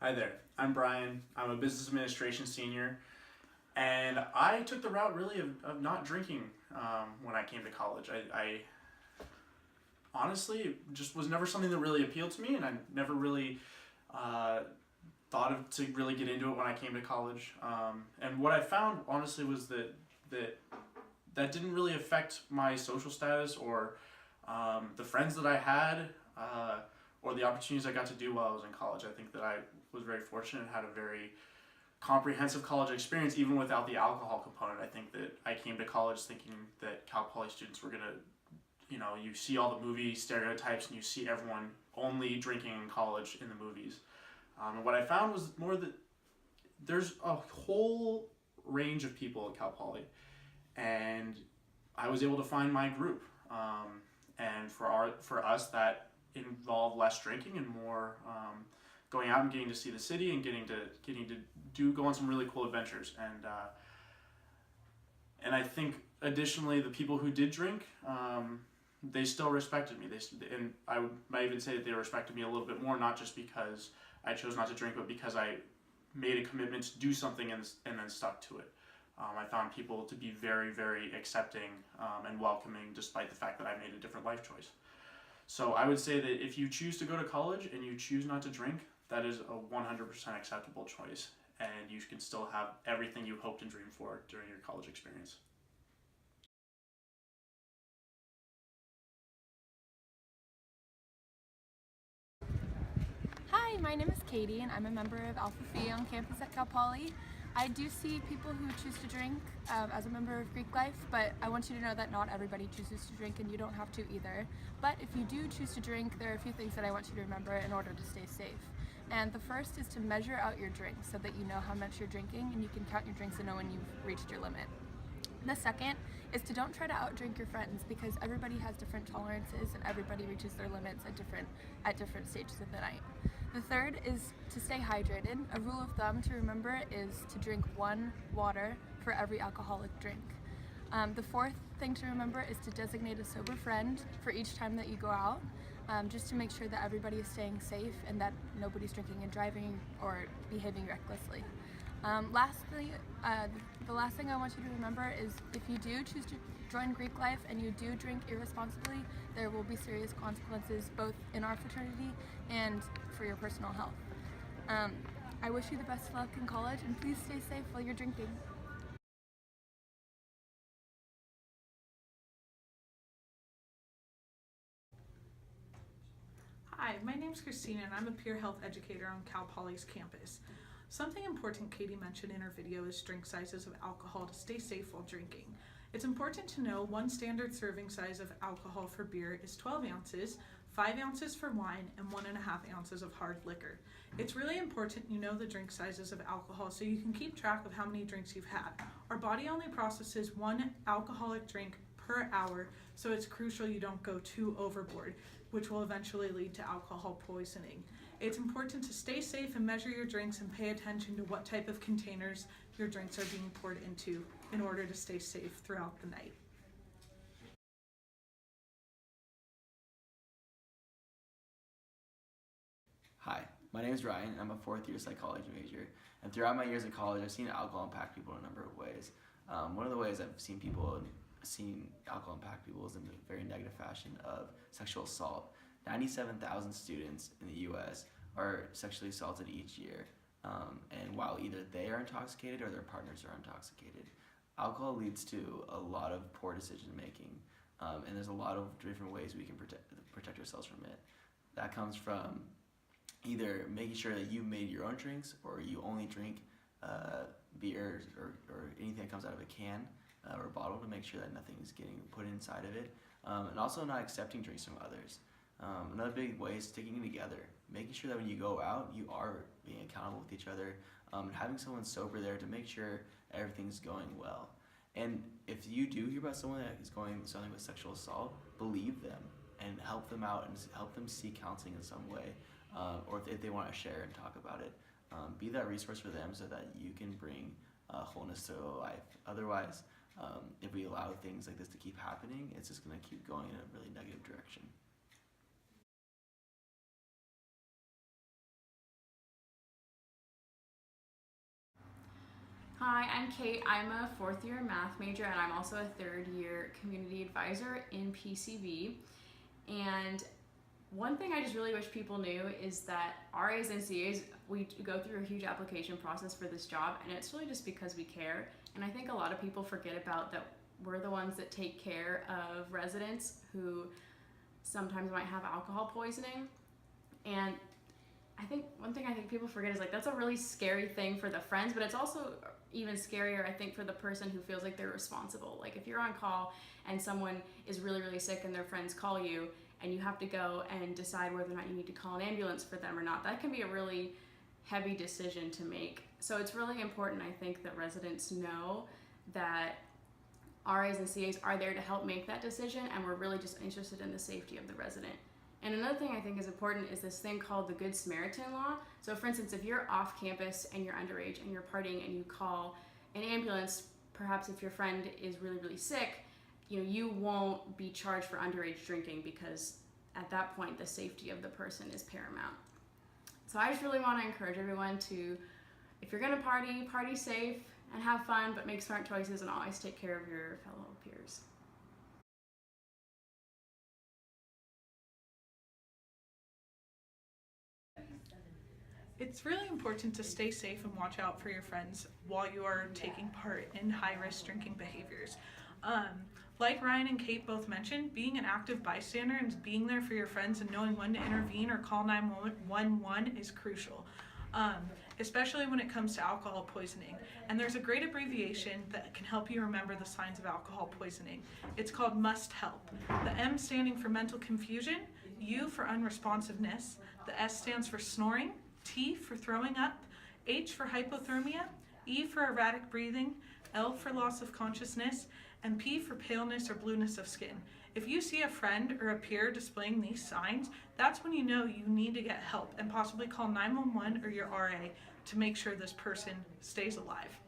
Hi there, I'm Brian. I'm a business administration senior, and I took the route really of not drinking when I came to college. I honestly just was never something that really appealed to me, and I never really uh, thought of to really get into it when I came to college. And what I found honestly was that that didn't really affect my social status or the friends that I had. Or the opportunities I got to do while I was in college. I think that I was very fortunate and had a very comprehensive college experience, even without the alcohol component. I think that I came to college thinking that Cal Poly students were gonna, you see all the movie stereotypes and you see everyone only drinking in college in the movies. And what I found was more that there's a whole range of people at Cal Poly, and I was able to find my group. And for us, that involved less drinking and more going out and getting to see the city and getting to go on some really cool adventures. And I think additionally, the people who did drink, they still respected me. And might even say that they respected me a little bit more, not just because I chose not to drink, but because I made a commitment to do something and then stuck to it. I found people to be very, very accepting and welcoming, despite the fact that I made a different life choice. So I would say that if you choose to go to college and you choose not to drink, that is a 100% acceptable choice, and you can still have everything you hoped and dreamed for during your college experience. Hi, my name is Katie and I'm a member of Alpha Phi on campus at Cal Poly. I do see people who choose to drink as a member of Greek Life, but I want you to know that not everybody chooses to drink and you don't have to either. But if you do choose to drink, there are a few things that I want you to remember in order to stay safe. And the first is to measure out your drinks so that you know how much you're drinking and you can count your drinks and know when you've reached your limit. The second is to don't try to outdrink your friends because everybody has different tolerances and everybody reaches their limits at different stages of the night. The third is to stay hydrated. A rule of thumb to remember is to drink 1 water for every alcoholic drink. The fourth thing to remember is to designate a sober friend for each time that you go out, just to make sure that everybody is staying safe and that nobody's drinking and driving or behaving recklessly. Lastly, the last thing I want you to remember is if you do choose to join Greek Life and you do drink irresponsibly, there will be serious consequences both in our fraternity and for your personal health. I wish you the best of luck in college and please stay safe while you're drinking. Hi, my name's Christina and I'm a peer health educator on Cal Poly's campus. Something important Katie mentioned in her video is drink sizes of alcohol to stay safe while drinking. It's important to know one standard serving size of alcohol for beer is 12 ounces, 5 ounces for wine, and 1.5 ounces of hard liquor. It's really important you know the drink sizes of alcohol so you can keep track of how many drinks you've had. Our body only processes 1 alcoholic drink per hour, so it's crucial you don't go too overboard, which will eventually lead to alcohol poisoning. It's important to stay safe and measure your drinks and pay attention to what type of containers your drinks are being poured into in order to stay safe throughout the night. Hi, my name is Ryan. I'm a fourth year psychology major, and throughout my years of college, I've seen alcohol impact people in a number of ways. One of the ways I've seen alcohol impact people is in a very negative fashion of sexual assault. 97,000 students in the U.S. are sexually assaulted each year, and while either they are intoxicated or their partners are intoxicated, alcohol leads to a lot of poor decision making, and there's a lot of different ways we can protect ourselves from it. That comes from either making sure that you made your own drinks or you only drink beer or anything that comes out of a can or a bottle to make sure that nothing is getting put inside of it, and also not accepting drinks from others. Another big way is sticking together, making sure that when you go out, you are being accountable with each other, and having someone sober there to make sure everything's going well. And if you do hear about someone that is going something with sexual assault, believe them and help them out and help them seek counseling in some way, or if they want to share and talk about it. Be that resource for them so that you can bring wholeness to their life. Otherwise, if we allow things like this to keep happening, it's just going to keep going in a really negative direction. Hi, I'm Kate. I'm a fourth year math major and I'm also a third year community advisor in PCV. And one thing I just really wish people knew is that RAs and CAs, we go through a huge application process for this job, and it's really just because we care. And I think a lot of people forget about that we're the ones that take care of residents who sometimes might have alcohol poisoning. And I think one thing I think people forget is like that's a really scary thing for the friends, but it's also even scarier I think for the person who feels like they're responsible. Like if you're on call and someone is really, really sick and their friends call you and you have to go and decide whether or not you need to call an ambulance for them or not, that can be a really heavy decision to make. So it's really important, I think, that residents know that RAs and CAs are there to help make that decision, and we're really just interested in the safety of the resident. And another thing I think is important is this thing called the Good Samaritan Law. So for instance, if you're off campus and you're underage and you're partying and you call an ambulance, perhaps if your friend is really, really sick, you won't be charged for underage drinking because at that point the safety of the person is paramount. So I just really want to encourage everyone to, if you're gonna party safe and have fun, but make smart choices and always take care of your fellow peers. It's really important to stay safe and watch out for your friends while you are taking part in high-risk drinking behaviors. Like Ryan and Kate both mentioned, being an active bystander and being there for your friends and knowing when to intervene or call 911 is crucial, especially when it comes to alcohol poisoning. And there's a great abbreviation that can help you remember the signs of alcohol poisoning. It's called MUST HELP. The M standing for mental confusion, U for unresponsiveness, the S stands for snoring, T for throwing up, H for hypothermia, E for erratic breathing, L for loss of consciousness, and P for paleness or blueness of skin. If you see a friend or a peer displaying these signs, that's when you know you need to get help and possibly call 911 or your RA to make sure this person stays alive.